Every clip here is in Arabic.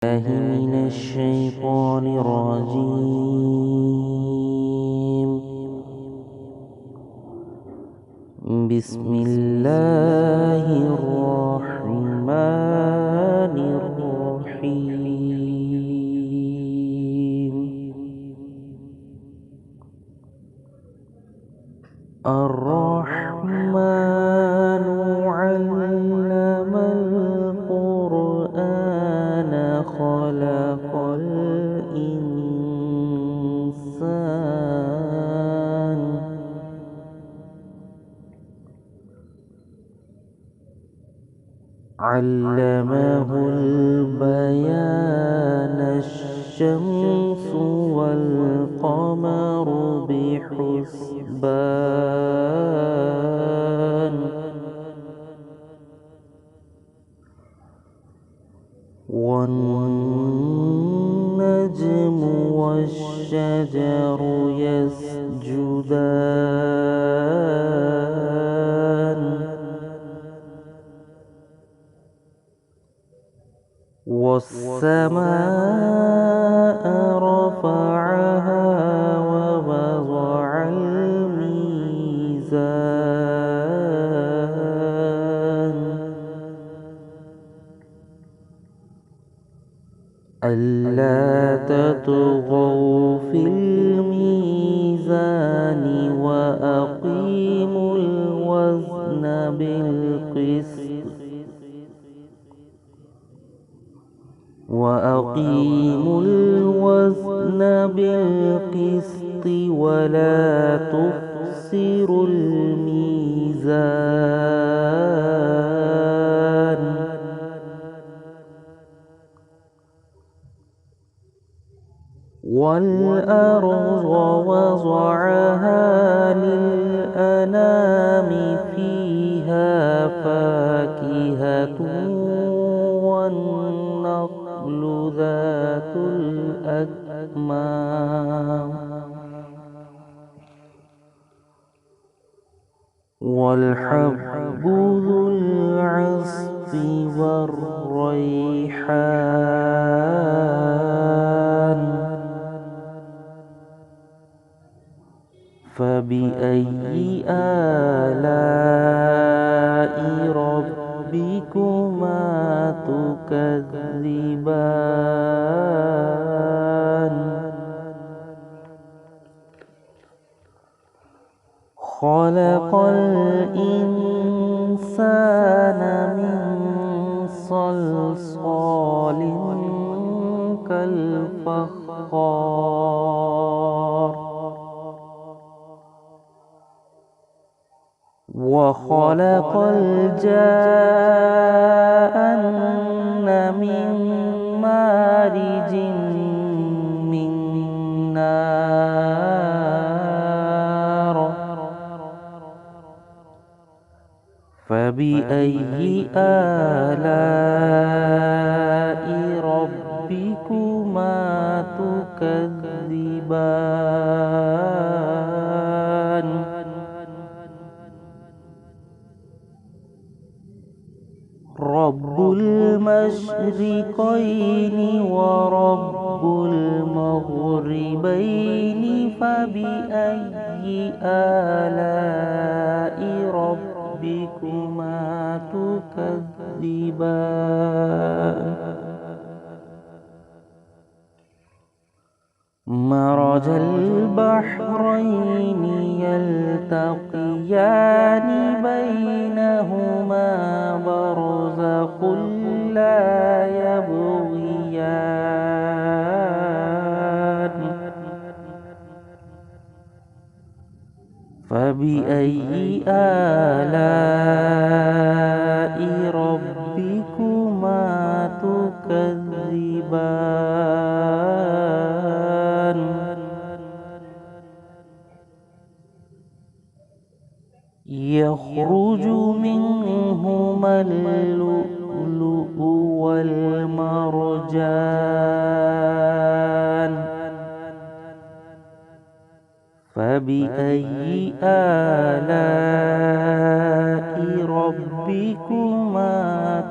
الله من الشيطان الرجيم. بسم الله الرحمن الرحيم. الرحمن علم القرآن خلق الإنسان علمه البيان الشمس والقمر بحسبان والنجم والشجر يسجدان والسماء رفعها ووضع الميزان ألا تطغوا في الميزان وأقيموا الوزن بالقسط ولا تخسروا الميزان والأرض وضعها للأنام فيها فاكهة والنخل ذات الأكمام والحب ذو العصف والريحان فبأي آلاء ربكما تكذبان خلق الإنسان من صلصال كالفخار وخلق الجان من مارج من نار فبأي آلاء ربكما تكذبان رب المشرقين ورب المغربين فبأي آلاء ربكما تكذبان مرج البحرين يلتقيان بينهما برزخ لا يبغيان فبأي آلاء ربكما تكذبان يخرج منهما اللؤلؤ والمرجان فبأي آلاء ربكما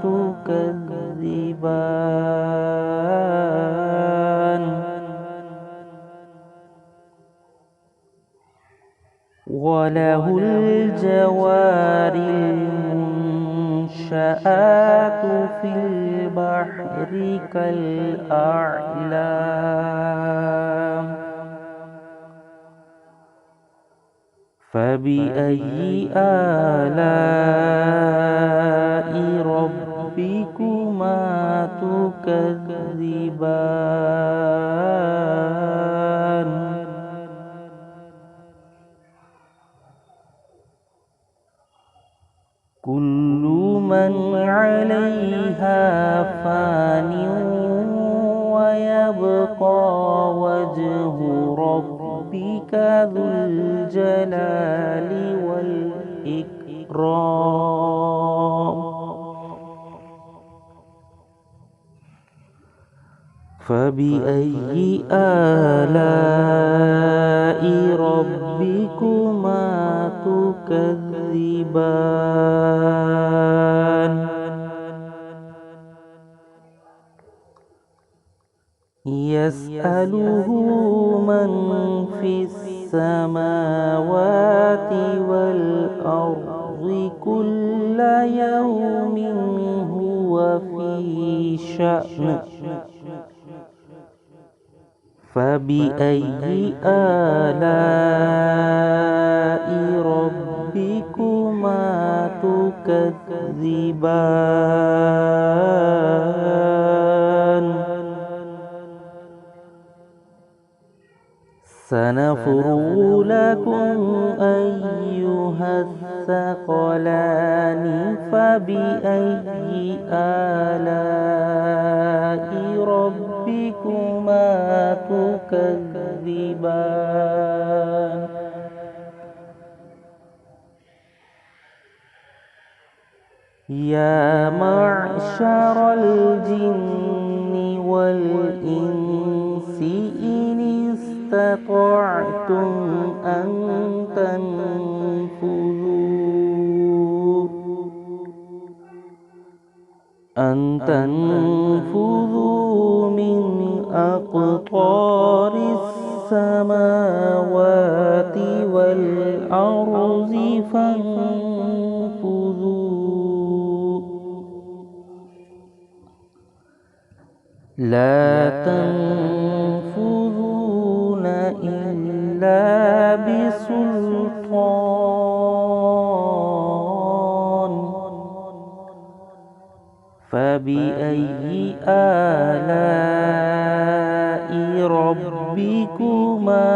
تكذبان وله الجوار المنشآت في البحر كالأعلام فبأي آلاء ربكما تكذبان كل من عليها فان ويبقى وجه ربك ذو الجلال والإكرام فبأي آلاء ربكما تكذبان يسأله من في السماوات والأرض كل يوم هو في شأن فبأي آلاء ربكما تكذبان سنفرغ لكم أيها الثقلان فبأي آلاء ربكما تكذبان يا معشر الجن والإنس إن استطعتم أن تنفذوا من أقطار السماوات والأرض فانفذوا لا تنفذون إلا بسلطان فبأي آلاء ربكما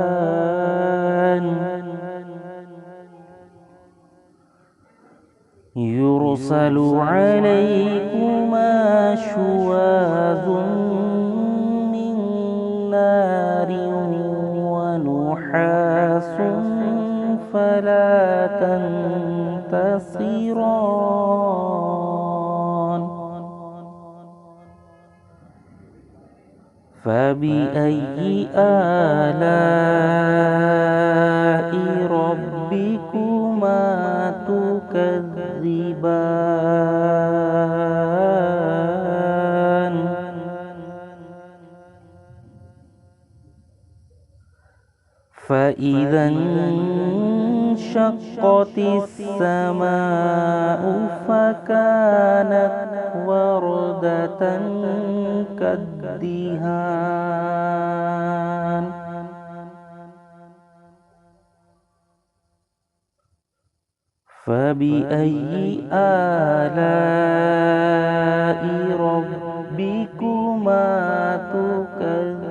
تكذبان يرسل عليكما شواظ من نار ونحاس فلا تنتصران فبأي آلاء ربكما تكذبان فإذا انشقت السماء فكانت وردة كالدهان فبأي آلاء ربكما تكذبان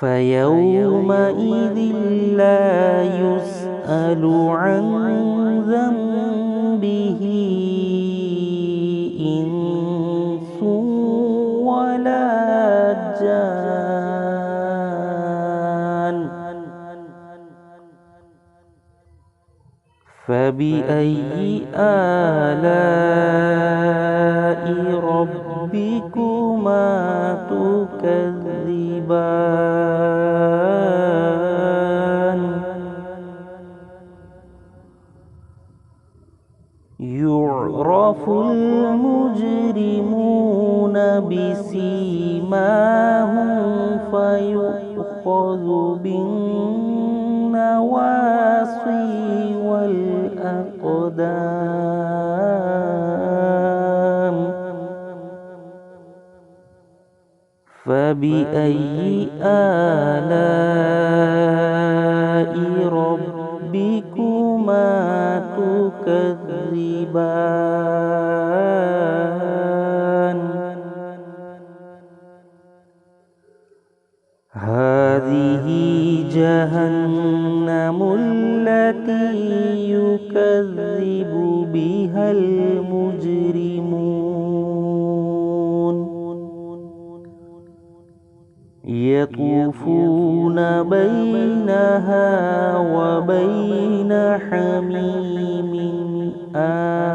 فيومئذ لا يسأل عن ذنبه إنس ولا جان فبأي آلاء ربكما تكذبان يعرف المجرمون بسيماهم فيؤخذ بالنواصي والأقدام فبأي آلاء ربكما تكذبان هذه جهنم التي يكذب بها المجرمون يطوفون بينها وبين حميم آن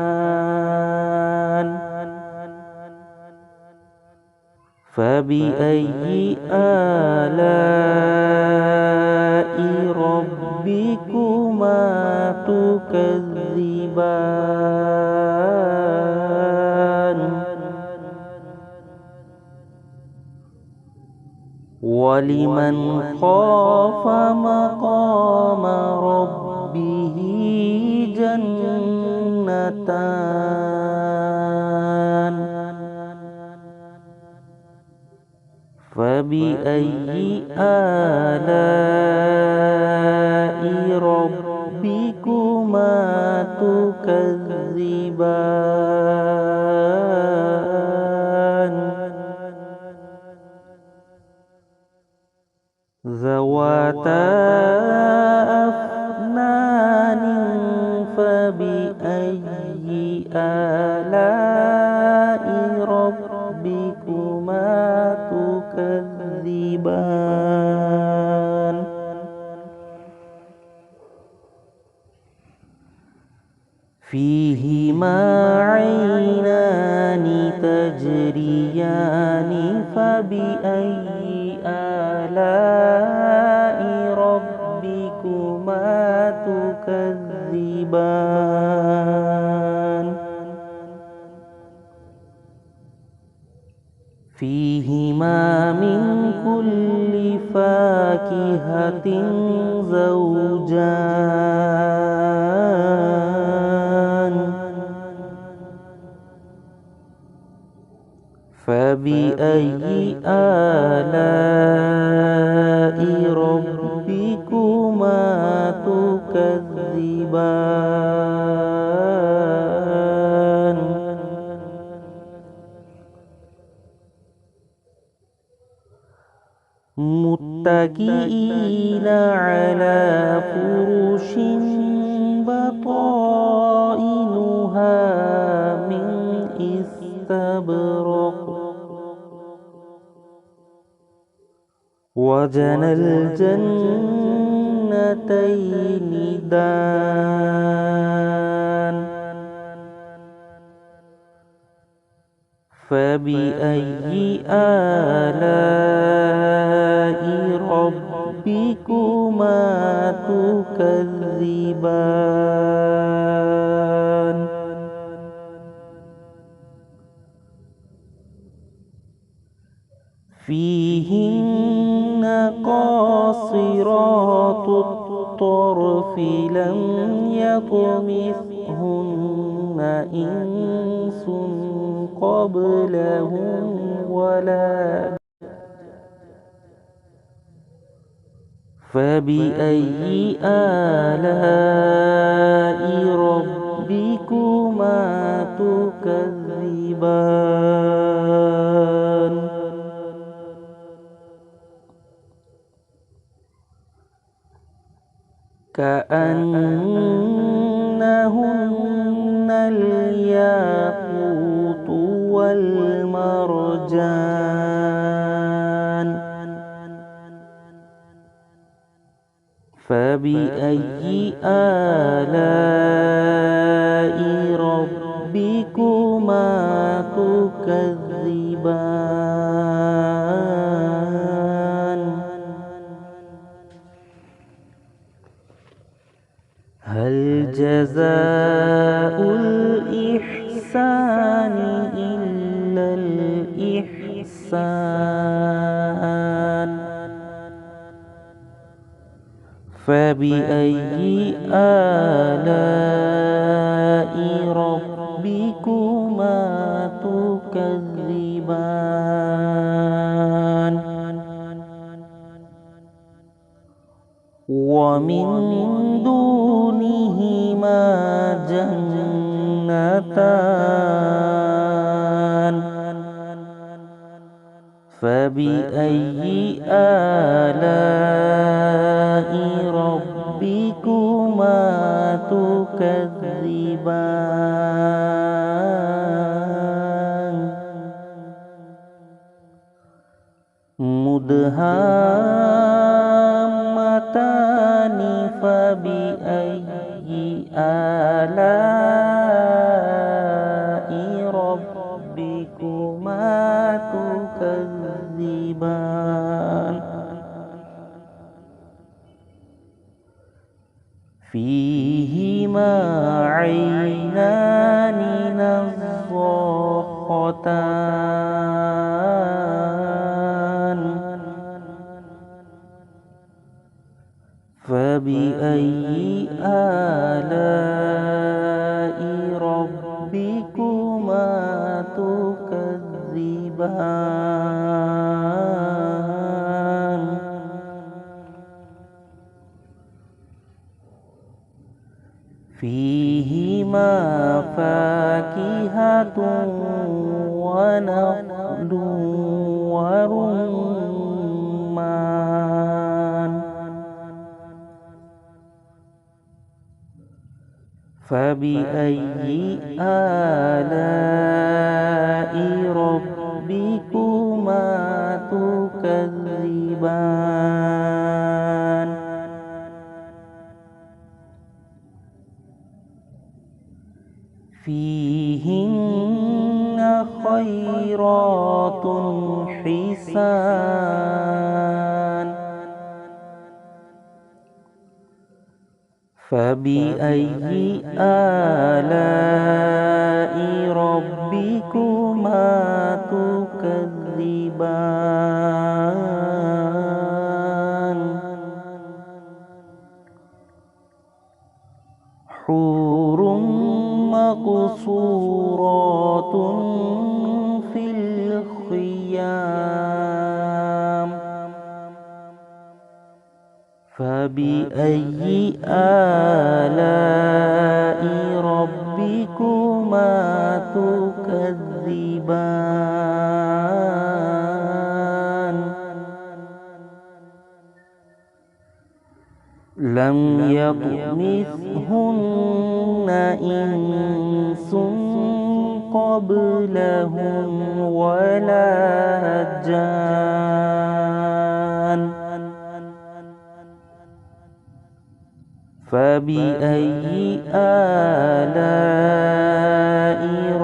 فبأي آلاء ربكما تكذبان ولمن خاف مقام ربه جنتان فبأي آلاء ربكما تكذبان ذواتا أفنان فبأي آلاء ربكما تكذبان فيهما عينان تجريان فبأي آلاء ربكما تكذبان فيهما من كل فاكهة زوجان فبأي آلاء ربكما تكذبان متكئين على فرش بطائنها من استبرق وجنى الجنتين دان فبأي آلاء ربكما تكذبان فيهن قاصرات الطرف لم يطمثهن إنس قبلهم ولا فبأي آلاء ربكما تكذبان كأنهن الياقوت والمرجان فبأي آلاء ربكما تكذبان هل جزاء الإحسان الإحسان إلا الإحسان. فبأي آلاء ربكما تكذبان. ومن دونهما جنتان. فبأي آلاء ربكما تكذبان. مدهامتان. فبأي آلاء ربكما تكذبان. فيهما عينان نضاختان. فبأي آلاء ربكما تكذبان. فيهما فاكهة ونخل ورمان. فبأي آلاء ربكما تكذبان. فيهن خيرات حسان. فبأي آلاء ربكما تكذبان. حور مقصورات في الخيام. فبأي آلاء ربكما تكذبان. لم يطمثهن إنس قبلهم ولا جان. فبأي آلاء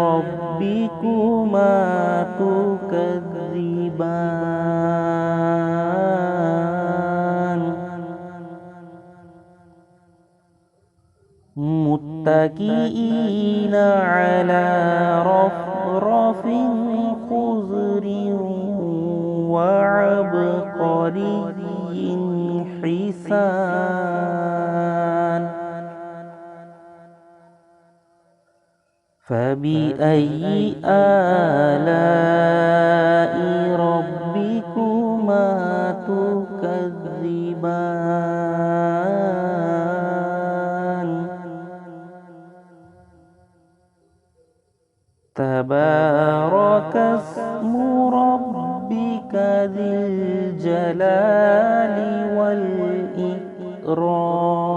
ربكما تكذبان. متكئين على رفرف خضر وعبقري حسان. فبأي آلاء ربكما تكذبان. تبارك اسم ربك ذي الجلال والإكرام.